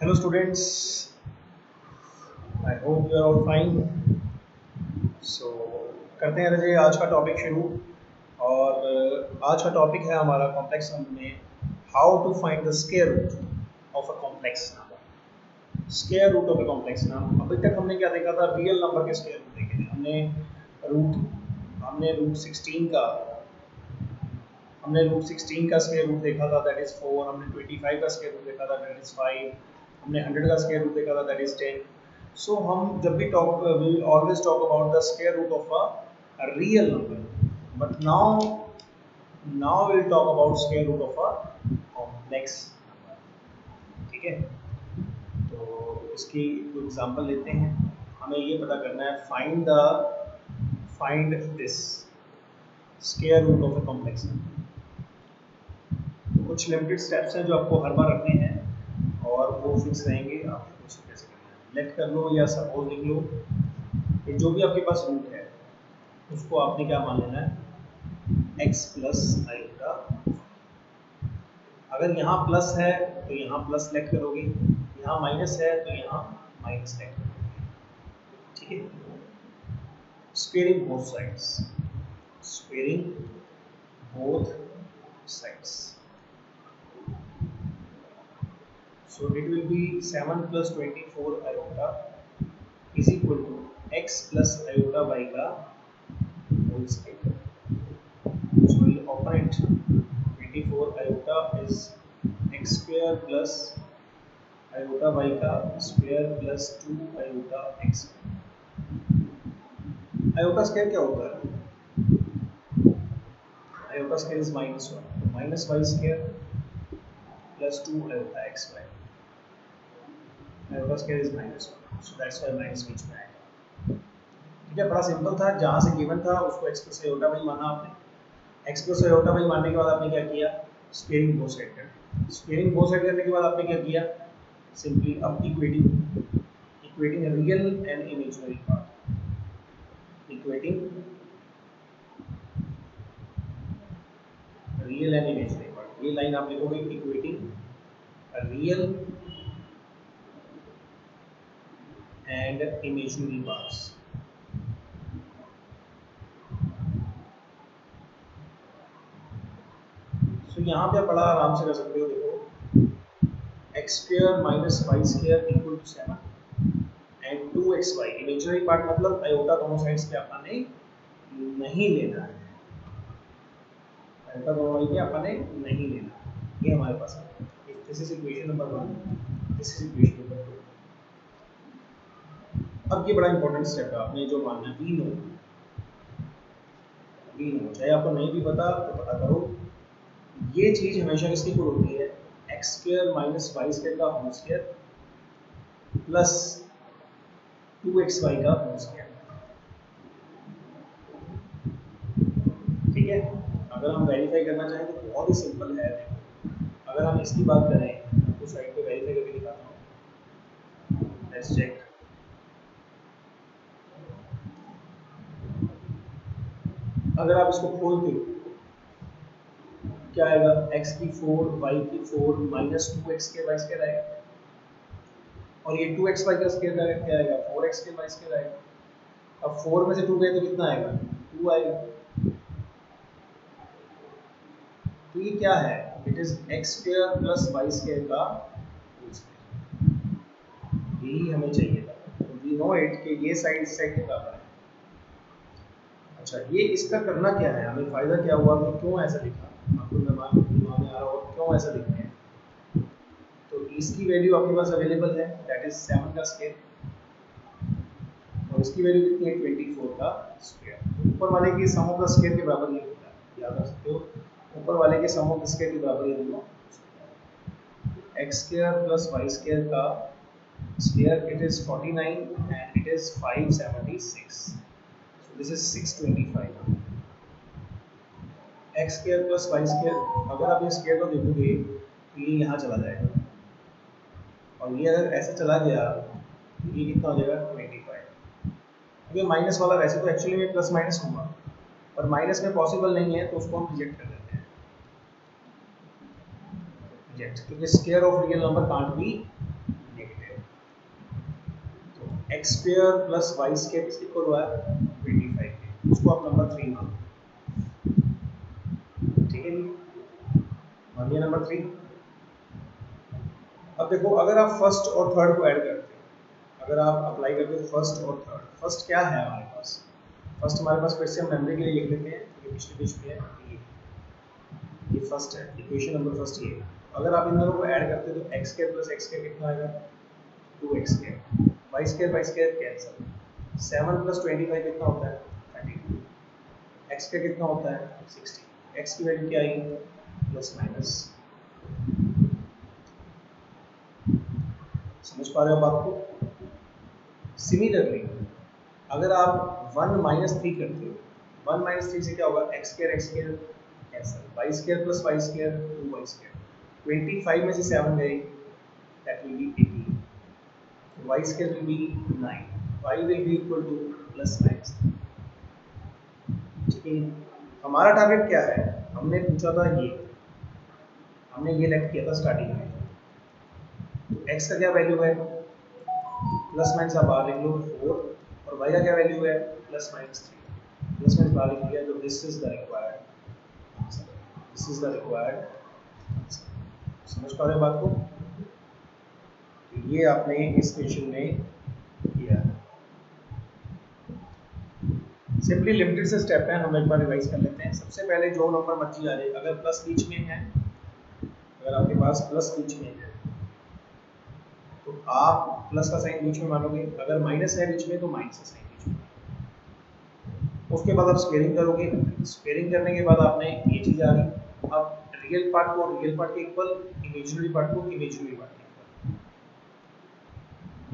Hello students, I hope you are all fine. So करते हैं रजे आज का टॉपिक शुरू। और आज का टॉपिक है हमारा कॉम्प्लेक्स नंबर में how to find the square root of a complex number. Square root of a complex number, अभी तक हमने क्या देखा था? रियल नंबर के स्क्वायर रूट देखे थे रूट 16 का हमने रूट 16 का स्क्वायर रूट देखा था, दैट इज 4। हमने 25 का स्क्वायर रूट देखा था, दैट इज 5। हमने 100 का स्क्वायर रूट देखा था, दैट इज 10। सो हम जब भी talk we always talk about the square root of a real number, but now will talk about square root of a complex number. ठीक है, तो इसकी एग्जांपल लेते हैं। हमें ये पता करना है, find this square root of a complex number. कुछ लिमिटेड स्टेप्स हैं जो आपको हर बार रखने हैं और वो फिक्स रहेंगे। आपको उसको कैसे करना है, लेट कर लो या सपोज लिख लो कि जो भी आपके पास रूट है उसको आपने क्या मान लेना है, x प्लस आइटा। अगर यहाँ प्लस है तो यहाँ प्लस लेट करोगे, यहाँ माइनस है तो यहाँ माइनस लेट करोगे। ठीक है, squaring both sides, squaring both sides. So it will be 7 plus 24 iota is equal to x plus iota y का whole square. So we'll operate 24 iota is x square plus iota y का square plus 2 iota x square. Iota square क्या होता है? Iota square is minus 1. तो minus y square plus 2 iota x y. Iota square is minus 1. So that's why minus बीच में आएगा। ठीक है, बड़ा सिंपल था। जहाँ से गिवन था उसको x प्लस आयोटा वाई माना आपने। x प्लस आयोटा वाई मानने के बाद आपने क्या किया? स्क्वेयरिंग बोथ साइड कर। स्क्वेयरिंग बोथ साइड करने के बाद आपने क्या किया? सिंपली अब equating real and imaginary part, equating real and imaginary part. ये लाइन आप लिखोगे, equating real and imaginary parts. तो यहाँ पे आप बड़ा आराम से कर सकते हो। देखो, x square minus y square equal to 7 and 2xy imaginary part, मतलब आयोटा दोनों साइड्स पे अपने नहीं लेना है। आयोटा दोनों साइड पे अपने नहीं लेना, ये हमारे पास है। This is equation number 1, this is equation number 2। अब ये बड़ा इंपॉर्टेंट स्टेप है, आपने जो मानना है वी नो, चाहे आपको नहीं भी पता तो पता करो। ये चीज हमेशा किसकी इक्वल होती है? x square minus y square का होल स्क्वायर प्लस 2xy का होल स्क्वायर। ठीक है, अगर हम वेरीफाई करना चाहें तो बहुत ही सिंपल है। अगर हम इसकी बात करें, आपको साइड पे वेरीफाई करके दिखाता हूँ। Let's check. अगर आप इसको खोलते हो क्या आएगा? x की 4 y की 4 माइनस 2x के y स्क्वायर आएगा, और ये 2xy का स्क्वायर क्या आएगा? 4x के y स्क्वायर आएगा। अब 4 में से 2 गए तो कितना आएगा? 2 आएगा। तो ये क्या है? It is x square plus y square का होल स्क्वायर। यही हमें चाहिए था। तो वी नो इट कि ये साइड इस साइड के बराबर है। अच्छा, ये इसका करना क्या है? हमें फायदा क्या हुआ कि क्यों ऐसा लिखा? आपको दिमाग में आ रहा होगा क्यों ऐसा लिखते हैं। तो इसकी वैल्यू आपके पास अवेलेबल है, दैट इज 7 का स्क्वायर, और इसकी वैल्यू कितनी है? 24 का स्क्वायर। ऊपर वाले के सम ऑफ द स्क्वायर के बराबर ये होता है, याद रख सकते हो। ऊपर वाले के सम ऑफ द स्क्वायर के बराबर ये दोनों x square plus y square का square, it is 49 and it is 576। So this is 625। x square plus y square, अगर आप ये स्क्वायर को देखोगे तो ये यहाँ चला जाएगा, और ये अगर ऐसे चला गया तो ये कितना हो जाएगा? 25। क्योंकि माइनस वाला वैसे तो एक्चुअली में प्लस माइनस होगा, पर माइनस में पॉसिबल नहीं है तो उसको हम रिजेक्ट कर देते हैं। रिजेक्ट, क्योंकि square of real number can't be x square plus y square किसके इक्वल हुआ है 25 के, उसको आप नंबर 3 मान लो। ठीक है जी, मान लिया नंबर 3। अब देखो अगर आप फर्स्ट और थर्ड को ऐड करते हो, अगर आप अप्लाई करते हो फर्स्ट और थर्ड, फर्स्ट क्या है हमारे पास, फर्स्ट हमारे पास फिर से हम मेमोरी के लिए लिख लेते हैं, ये पिछले पेज पे है, ये फर्स्ट है, इक्वेशन नंबर फर्स्ट ये है। अगर आप इन दोनों को ऐड करते हो तो x square plus x square कितना आएगा 2x square, y square cancel, 7 plus 25 कितना होता है 32, एक्स स्क्वायर कितना होता है 60, एक्स की वैल्यू क्या आएगी प्लस माइनस। समझ पा रहे हो बात को? सिमिलरली अगर आप 1 माइनस 3 करते हो, 1 माइनस 3 से क्या होगा x square cancel, y square plus y square 2y square, 25 में से 7 गए that will be 18, y square will be 9, y will be equal to plus minus 3। ठीक है, हमारा टारगेट क्या है, हमने पूछा था ये, हमने ये लेट किया था स्टार्टिंग में, तो x का क्या वैल्यू है प्लस माइनस आप बाहर लिख लो 4, और y का क्या वैल्यू है प्लस माइनस 3, प्लस माइनस बाहर लिख लिया, तो this is the required answer, this is the required answer. समझ पा रहे हो बात को? ये आपने इस क्वेश्चन में किया है। सिंपली लिमिटेड से स्टेप है, हम एक बार रिवाइज कर लेते हैं। सबसे पहले जो नंबर मर्जी आ जाए, अगर प्लस बीच में है, अगर आपके पास प्लस बीच में है तो आप प्लस का साइन बीच में मानोगे, अगर माइनस है बीच में तो माइनस का साइन बीच में। उसके बाद आप स्क्वेयरिंग करोगे, स्क्वेयरिंग करने के बाद आपने ये चीज आ गई, अब रियल पार्ट को रियल पार्ट के इक्वल, इमेजिनरी पार्ट को इमेजिनरी पार्ट के इक्वल,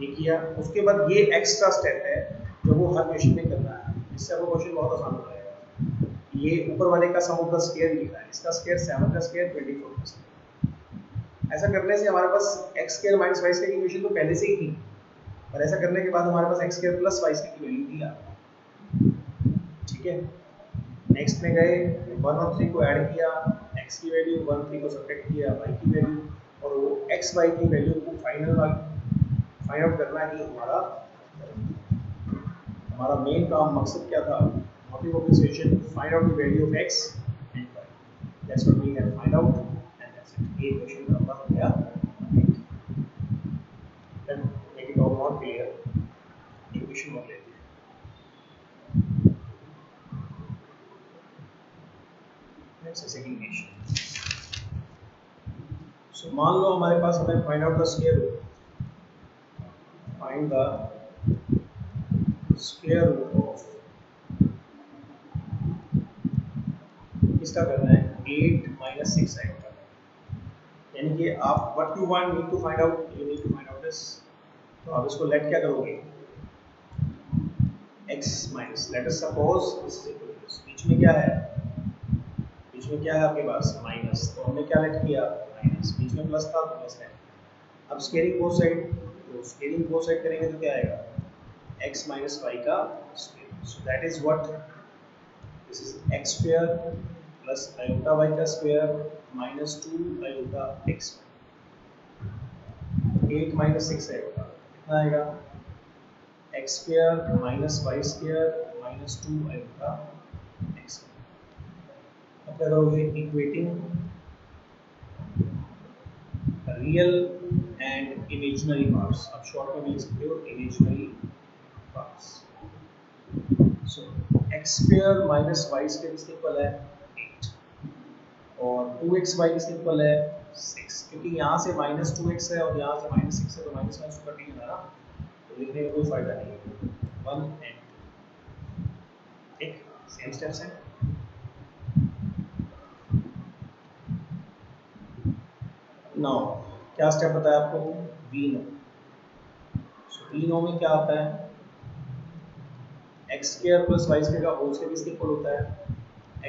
ये किया। उसके बाद ये एक्स्ट्रा स्टेप है जो वो हर क्वेश्चन में करना है, इससे आपको क्वेश्चन बहुत आसान हो जाएगा। ये ऊपर वाले का सम ऑफ द स्क्वायर लिखा है, इसका स्क्वायर 7 का स्क्वायर 24 का स्क्वायर। ऐसा करने से हमारे पास x square minus y square की इक्वेशन तो पहले से ही थी, और ऐसा करने के बाद हमारे पास x square plus y square की वैल्यू थी आपको। ठीक है, नेक्स्ट में गए 1 और 3 को ऐड किया, x की वैल्यू 1 3 को सब्ट्रैक्ट किया, y की वैल्यू, और वो x y की वैल्यू को फाइंड आउट करना ही हमारा मेन काम, मकसद क्या था, motive of this question, find out the value of x and y, that's what we have find out and that's it. ये क्वेश्चन नंबर हो गया। Then make it all more clear, ये क्वेश्चन और लेते हैं। नेक्स्ट है second question. सो मान लो हमारे पास हमें find out the square root, find the square root of, इसका करना है 8 माइनस 6 आएगा, यानी कि आप what you want need to find out, you need to find out this. तो आप इसको लेट क्या करोगे x minus, let us suppose this is equal to this, बीच में क्या है, बीच में क्या है आपके पास माइनस, तो हमने क्या लेट किया माइनस, बीच में प्लस था तो प्लस लेट। अब स्केलिंग बोथ साइड, तो स्केलिंग बोथ साइड करेंगे तो क्या आएगा x माइनस y का square, so that is what this is x square plus iota y का square minus 2 iota x, 8 minus 6 iota कितना आएगा x square minus y square minus 2 iota x। अब क्या करोगे equating real and imaginary parts, अब short में भी लिख सकते हो imaginary parts. So x square minus y square किसके इक्वल है 8, और 2xy किसके इक्वल है 6, क्योंकि यहाँ से माइनस 2x है और यहाँ से माइनस 6 है, तो माइनस माइनस कट ही ना, तो लिखने का कोई फायदा नहीं है। 1 एंड 2 ठीक सेम स्टेप्स हैं। नाउ क्या स्टेप बताया आपको v9, सो v9 में क्या आता है x square plus y square का होल स्क्वायर किसके इक्वल होता है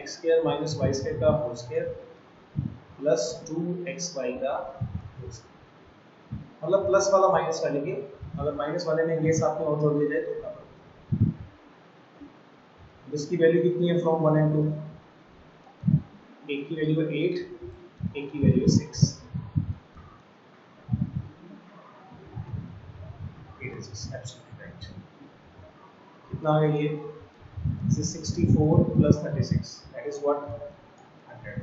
x square minus y square का होल स्क्वायर प्लस 2xy का होल स्क्वायर, मतलब प्लस वाला माइनस का लेके, अगर माइनस वाले में ये साथ में और जोड़ दिया जाए तो क्या होगा, इसकी वैल्यू कितनी है फ्रॉम 1 एंड 2, एक की वैल्यू है 8, एक की वैल्यू है 6, 8 is absolutely right। कितना आ गया ये? This is 64 plus 36. That is what? 100.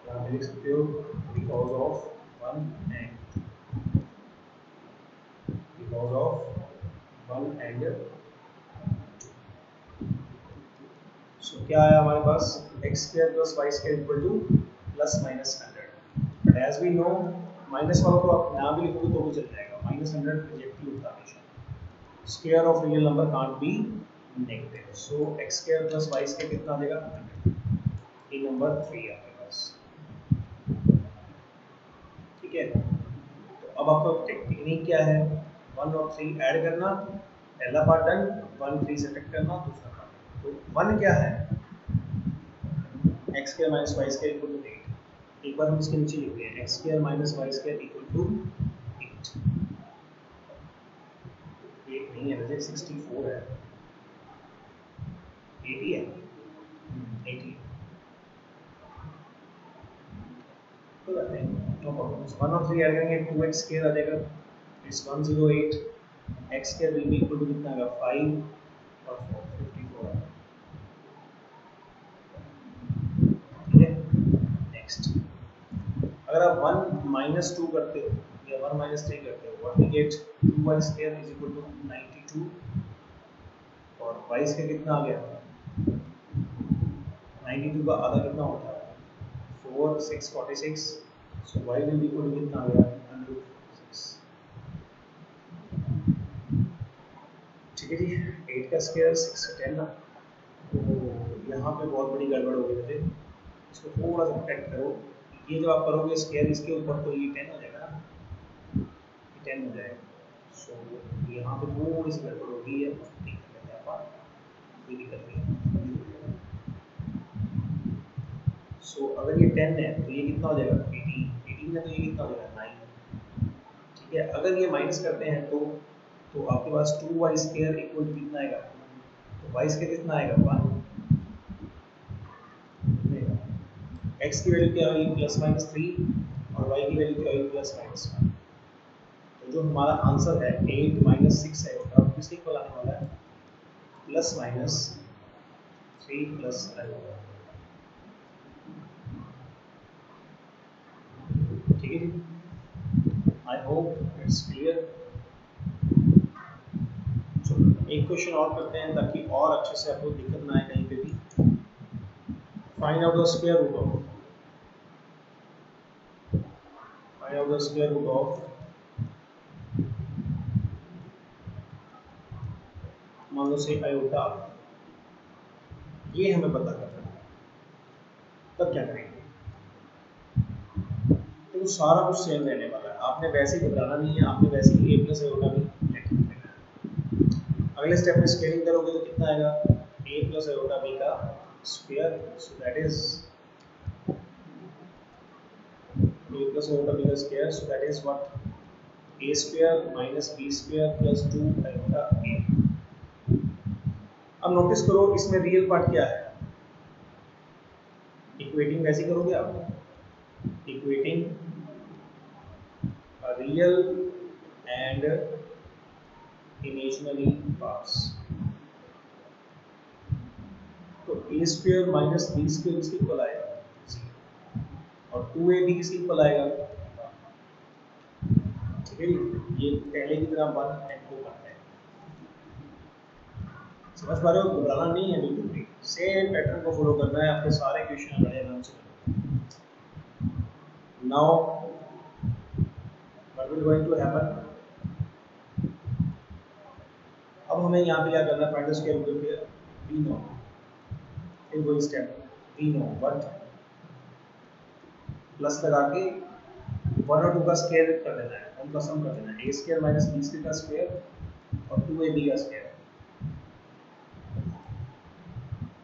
यहाँ पे लिख सकते हो because of one and so क्या आया हमारे पास? x square plus y square equal to plus minus 100. But as we know, minus वाला तो आप यहाँ भी लिखोगे तो भी चल जाएगा. माइनस 100 रिजेक्ट ही होता है हमेशा. Square of real number can't be negative. So x square plus y square कितना आ जाएगा? 100. ये नंबर 3 आपके पास. ठीक है. तो अब आपका टेक्निक क्या है? 1 और 3 ऐड करना, पहला पार्ट डन. 1 3 सब्ट्रैक्ट करना, दूसरा पार्ट. तो 1 क्या है? x square minus y square equal to 8. एक बार हम इसके नीचे लिखते हैं x square minus y square equal to 8. 8 नहीं है, वैसे 64 है. 80 है. 80 तो करते हैं, नो प्रॉब्लम. 1 और 3 ऐड करेंगे, 2x square आ जाएगा. इस 108. x square will be equal to कितना आएगा? 5 और 4 54 है. ठीक है. नेक्स्ट, अगर आप 1 minus 2 करते हो या 1 minus 3 करते हो, what we get? 2y square is equal to 92 और y square कितना आ गया? 92 का आधा कितना होता है? 4 6 46. so y will be equal to कितना आ गया? 106. ठीक है जी. 8 का स्क्वायर 6 का 10 ना. तो यहाँ पे बहुत बड़ी गड़बड़ हो गई मुझे. इसको थोड़ा सा करेक्ट करो. ये जब आप करोगे स्क्वायर इसके ऊपर तो ये 10 हो जाएगा ना. ये 10 हो जाएगा. सो यहाँ पे थोड़ी सी गड़बड़ हो गई है. ठीक है, आप कोई दिक्कत नहीं. सो अगर ये 10 है तो ये कितना हो जाएगा? 18. 18 है तो ये कितना हो जाएगा? 9. ठीक है. अगर ये माइनस करते हैं तो आपके पास 2y स्क्वायर इक्वल टू कितना आएगा? तो y स्क्वायर कितना आएगा? 1. x की वैल्यू क्या होगी? प्लस माइनस 3 और y की वैल्यू क्या होगी? Plus minus 1. तो जो हमारा आंसर है 8 माइनस 6 है, वो किसके इक्वल आने वाला है? Plus minus 3 plus 11. ठीक है जी. I hope it's clear. एक क्वेश्चन और करते हैं ताकि और अच्छे से आपको दिक्कत ना आए कहीं पे भी. Find out the square root of मान लो से आयोटा. ये हमें पता करना है. तब क्या करेंगे? तो सारा कुछ सेम रहने वाला है. आपने वैसे ही घबराना नहीं है. आपने वैसे ही a प्लस आयोटा भी लेट लेना है. अगले स्टेप में स्केलिंग करोगे तो कितना आएगा? a प्लस आयोटा b का square. So that is a plus iota b का square. So that is what? a square minus b square plus 2 iota a. अब नोटिस करो इसमें रियल पार्ट क्या है? इक्वेटिंग कैसे करोगे आप? Equating real and imaginary parts. तो a square minus b square किसके इक्वल आएगा? और 2ab किसके इक्वल आएगा? ठीक है. ये पहले की तरह 1 and 2 करते हैं. समझ पा रहे हो? घबराना नहीं है बिल्कुल भी. सेम पैटर्न को फॉलो करना है. आपके सारे क्वेश्चन बड़े आराम से. Now what will going to happen? अब हमें यहाँ पे क्या करना है? Find the square root of we know. In वही step we know what plus लगा के 1 और 2 का स्क्वायर कर देना है. उनका सम कर देना है. a square minus b square का स्क्वायर और 2ab का स्क्वायर.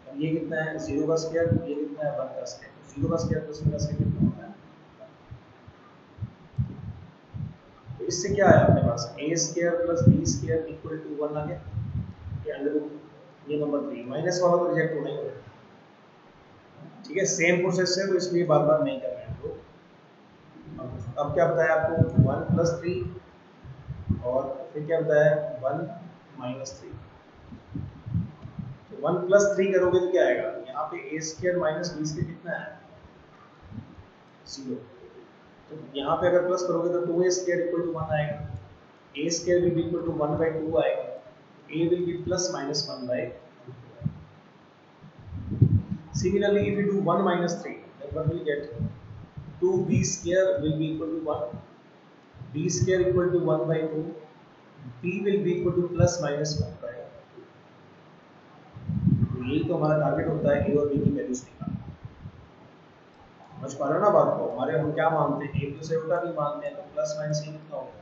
अब ये कितना है? 0 का स्क्वायर. ये कितना है? 1 का स्क्वायर. 0 का स्क्वायर प्लस 1 का स्क्वायर कितना होता है? तो इससे क्या है अपने पास? a square plus b square equal to 1 आ गया. ये अंडर रूट ये नंबर 3 माइनस वाला तो रिजेक्ट होना ही होगा. ठीक है. सेम प्रोसेस है तो इसलिए बार-बार नहीं कर रहे हैं. तो अब क्या बताया आपको? 1 प्लस 3 और फिर क्या बताया 1 माइनस 3। तो 1 प्लस 3 करोगे तो क्या आएगा, यहाँ पे a square minus b square कितना है 0। तो यहाँ पे अगर प्लस करोगे तो 2a स्क्वायर इक्वल टू 1 आएगा, a square will be equal to 1 by 2 आएगा, a will be plus minus 1 by 2। Similarly, if you do 1 minus 3, then what will you get? 2b square will be equal to 1, b square equal to 1 by 2, b will be equal to plus minus 1 by 2। तो यही तो हमारा target होता है, a और b की values निकालना। समझ पा रहे हो ना बात को? हमारे हम क्या मानते हैं, a प्लस a होता नहीं मानते हैं, तो प्लस माइनस ये कितना होगा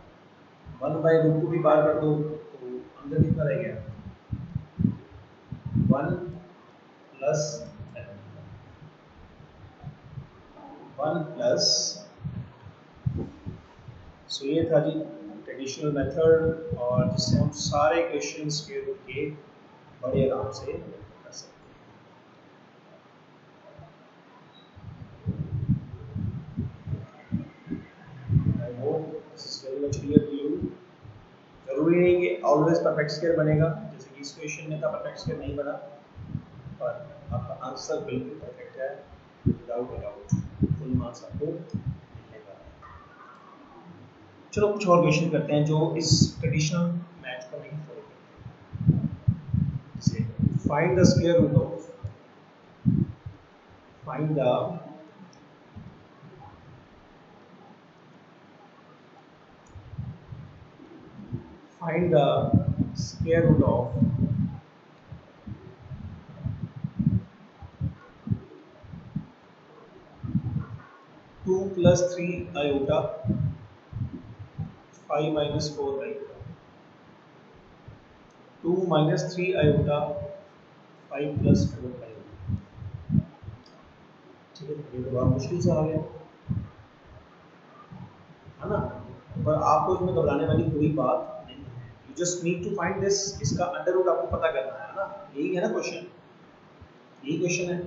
1 by रूट को भी बाहर कर दो तो अंदर कितना रह गया 1 प्लस 1 प्लस। सो ये था जी ट्रेडिशनल मेथड, और जिससे हम सारे क्वेश्चंस के रूप के बड़े आराम से कर सकते हैं। I hope this is very much clear to you. जरूरी नहीं कि ऑलवेज परफेक्ट स्क्वायर बनेगा, जैसे कि इस क्वेश्चन में था परफेक्ट स्क्वायर नहीं बना, पर आपका आंसर बिल्कुल परफेक्ट है, without a doubt full marks आपको मिलेगा। चलो कुछ और क्वेश्चन करते हैं जो इस ट्रेडिशनल मैथ को नहीं फॉलो करते। जैसे find the square root of, find the square root of 2 plus 3 iota 5 minus 4 iota, 2 minus 3 iota 5 plus 4 iota। ठीक है, ये तो बहुत मुश्किल से आ गया है ना, पर आपको इसमें घबराने वाली कोई बात नहीं है। You just need to find this, इसका अंडर रूट आपको पता करना है ना, यही है ना क्वेश्चन, यही क्वेश्चन है।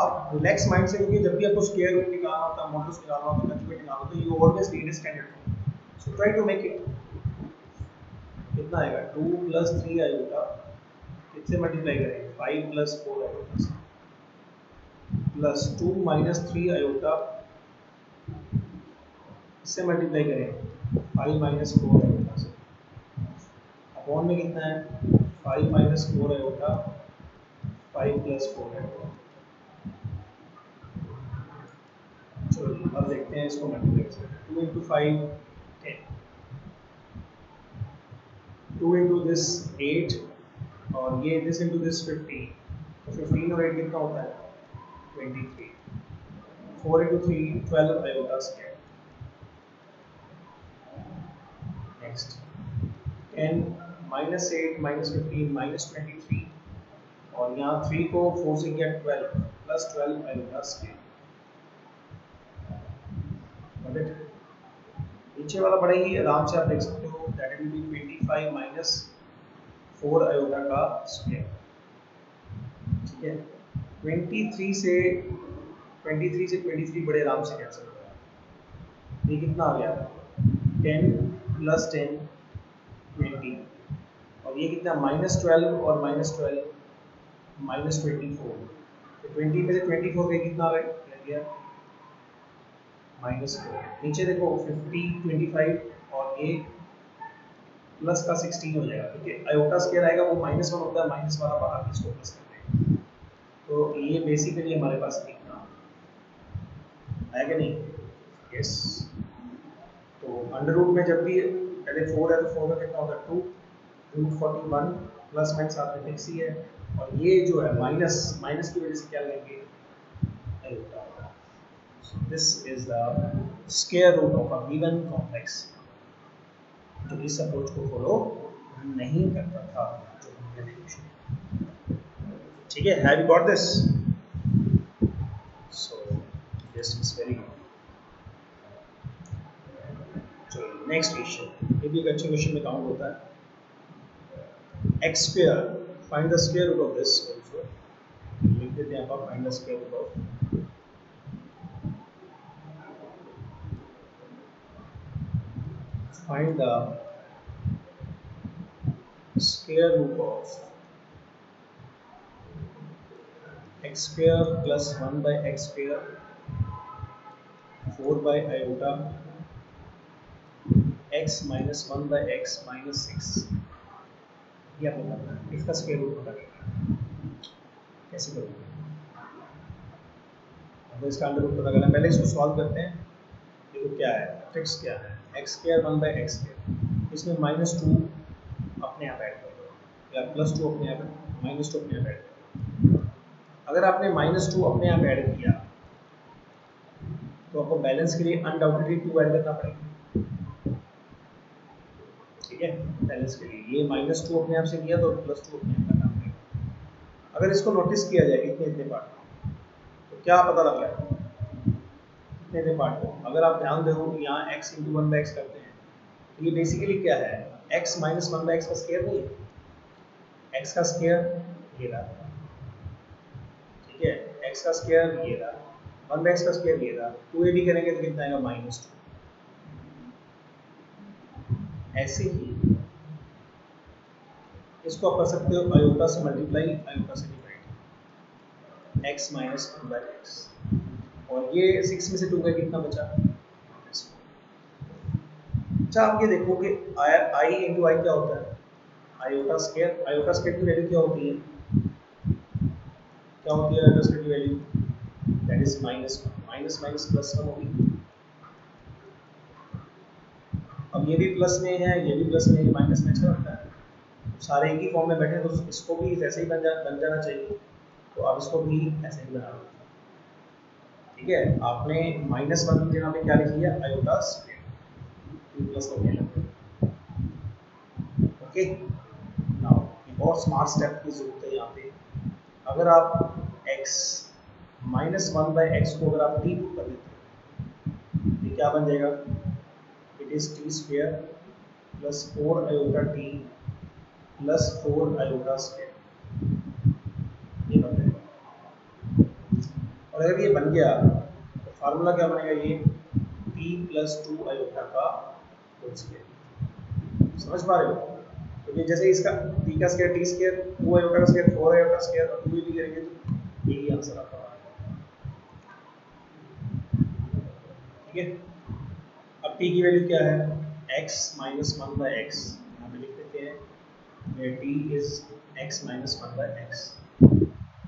आप रिलैक्स माइंड से, क्योंकि जब भी आपको स्क्वायर रूट निकालना होता है, मॉडुलस निकालना होता है, कंजुगेट निकालना होता है, you always need a standard form. So try to make it. कितना आएगा 2 plus 3 आयोटा, किससे मल्टीप्लाई करें 5 plus 4 आयोटा से, प्लस 2 minus 3 आयोटा, इससे मल्टीप्लाई करें 5 minus 4 आयोटा से, अपॉन में कितना है 5 minus 4 आयोटा 5 plus 4 आयोटा। चलो अब देखते हैं इसको मल्टीप्लाई करके, 2 into 5 10, 2 into this 8, और ये this into this 15, तो 15 और 8 कितना होता है 23, 4 into 3 12 iota square. Next 10 minus 8 minus 15 minus 23, और यहाँ 3 को 4 से किया 12 प्लस 12 आयोटा स्क्वायर। नीचे वाला बड़ा ही आराम से आप देख सकते हो, that will be 25 minus 4 iota का स्क्वायर। ठीक है, 23 से 23 बड़े आराम से कैंसिल हो गया, ये कितना आ गया 10 प्लस 10 20, और ये कितना -12 और -12 -24, तो 20 में से 24 गए कितना आ गया -4। नीचे देखो 50 25 और ये प्लस का 16 हो जाएगा, क्योंकि आयोटा स्क्वायर आएगा वो -1 होता है, माइनस वाला बाहर इसको प्लस करते हैं, तो ये बेसिकली हमारे पास कितना आएगा नहीं। यस, तो अंडर रूट में जब भी पहले 4 है तो 4 का कितना होगा 2 रूट 41, प्लस माइनस आपने फिक्स ही है, और ये जो है माइनस माइनस की वजह से क्या लेंगे iota. So this is the square root of a given complex, जो इस अप्रोच को फॉलो नहीं करता था जो हमने देखा। ठीक है, have you got this? So this is very good. चलो नेक्स्ट क्वेश्चन, ये भी एक अच्छे क्वेश्चन में काउंट होता है। x square, find the square root of this also, लिख देते हैं आप, find the square root of find the square root of x square plus 1 by x square 4 by iota x minus 1 by x minus 6 ये आपको करना है, इसका square root पता करना है। कैसे करोगे? अब इसका अंडर रूट पता करना है, पहले इसको सॉल्व करते हैं। देखो क्या है, फिक्स क्या है, x square 1 by x square, इसमें -2 अपने आप ऐड कर दो या +2 अपने आप, -2 अपने आप ऐड कर दो। अगर आपने -2 अपने आप ऐड किया तो आपको बैलेंस के लिए अनडाउटेडली 2 ऐड करना पड़ेगा, ठीक है। बैलेंस के लिए ये -2 अपने आप से किया तो +2 अपने आप करना पड़ेगा। अगर इसको नोटिस किया जाए इतने इतने पार्ट, तो क्या पता लग रहा है इतने पार्ट को? अगर आप ध्यान दो यहाँ x × 1 बाई x करते हैं, तो ये बेसिकली क्या है, x माइनस 1 बाई x का स्क्वायर नहीं है, x का स्क्वायर ये रहा, ठीक है, x का स्क्वायर ये रहा, 1 बाई x का स्क्वायर ये रहा, 2a भी करेंगे तो कितना आएगा, -2। ऐसे ही इसको आप कर सकते हो आयोटा से मल्टीप्लाई, आयोटा से divide, x minus 1 by x, और ये 6 में से 2 का कितना बचा। अच्छा आप ये देखो कि i इंटू आई क्या होता है, आयोटा स्क्वायर। आयोटा स्क्वायर की वैल्यू क्या होती है, क्या होती है आयोटा स्क्वायर की value, that is -1, minus minus +1 होगी। अब ये भी प्लस में है, ये भी प्लस में है, माइनस में अच्छा लगता है, सारे एक ही फॉर्म में बैठे तो इसको भी ऐसे ही बन जाना चाहिए, तो आप इसको भी ऐसे ही बना लो, ठीक है। आपने -1 की जगह पे क्या लिख लिया, आयोटा स्क्वायर प्लस हो गया, ओके। नाउ एक और स्मार्ट स्टेप की जरूरत है यहाँ पे, अगर आप x -1 बाई एक्स को अगर आप t पुट कर देते हैं, ये क्या बन जाएगा, it is t square plus 4 iota t plus 4 iota square, ये बन जाएगा। और अगर ये बन गया तो फार्मूला क्या बनेगा, ये t प्लस 2 आयोटा का होल स्क्वायर, समझ पा रहे हो। तो ये जैसे इसका t का स्क्वायर t स्क्वायर, 2 आयोटा का स्क्वायर 4 आयोटा स्क्वायर, और 2 भी करेंगे तो यही आंसर आता है, ठीक है। अब t की वैल्यू क्या है, x माइनस 1 बाई एक्स, यहाँ पे लिख देते हैं, where t is x minus 1 by x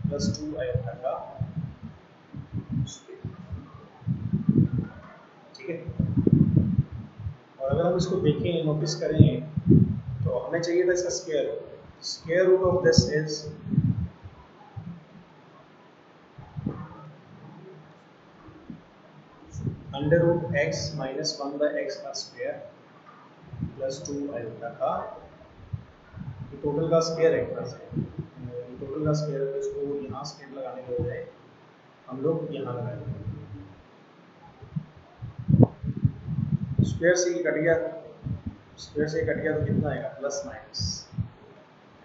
plus 2 iota का स्क्वायर, ठीक है। और अगर हम इसको देखें, नोटिस करें, तो हमें चाहिए था इसका square, square root of this is under root x minus 1 by x का स्क्वायर प्लस 2 आयोटा का, ये टोटल का स्क्वायर है, एक तरह से टोटल का स्क्वायर है, तो इसको यहाँ स्क्वायर लगाने के बजाय हम लोग यहाँ लगाएंगे, स्क्वायर से ही कट गया, स्क्वायर से कट गया तो कितना आएगा, plus minus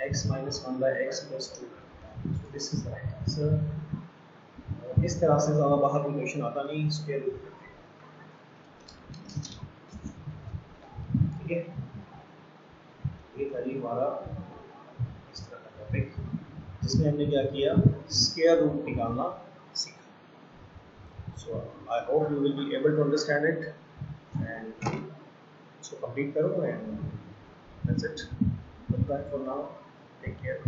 x minus 1 by x plus 2, so this is the right answer. इस तरह से ज़्यादा बाहर भी क्वेश्चन आता नहीं स्क्वायर रूट करके, ठीक है। ये था जी हमारा इस तरह का टॉपिक, जिसमें हमने क्या किया, स्क्वायर रूट निकालना सीखा। So I hope you will be able to understand it, and इसको कंप्लीट करो, and that's it, good bye for now, take care.